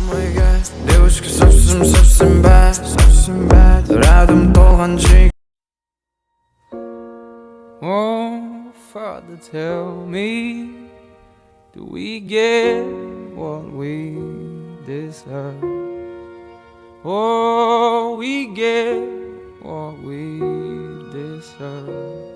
Мойга девушка совсем bad рядом толган чек. Oh, Father, tell me, do we get what we deserve? Oh, we get what we deserve.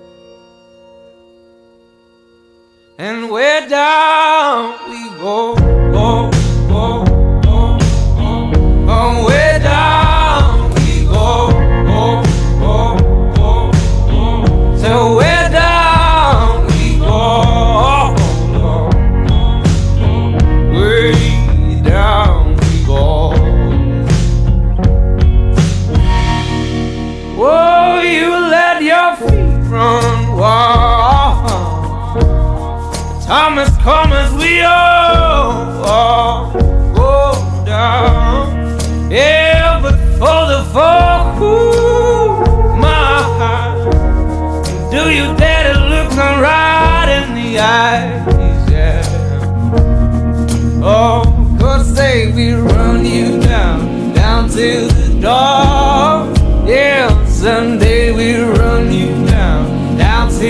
And where down we go, oh, oh, oh, oh, oh, where down we go, oh, oh, oh, oh, so where down we go, oh, oh, oh, way down we go. Oh, you let your feet run wild. Time has come as we all go down. Yeah, but for the fall, ooh, my heart, do you dare to look me right in the eyes? Yeah. Oh, 'cause say we run you down to the door. Yeah, someday we run you down to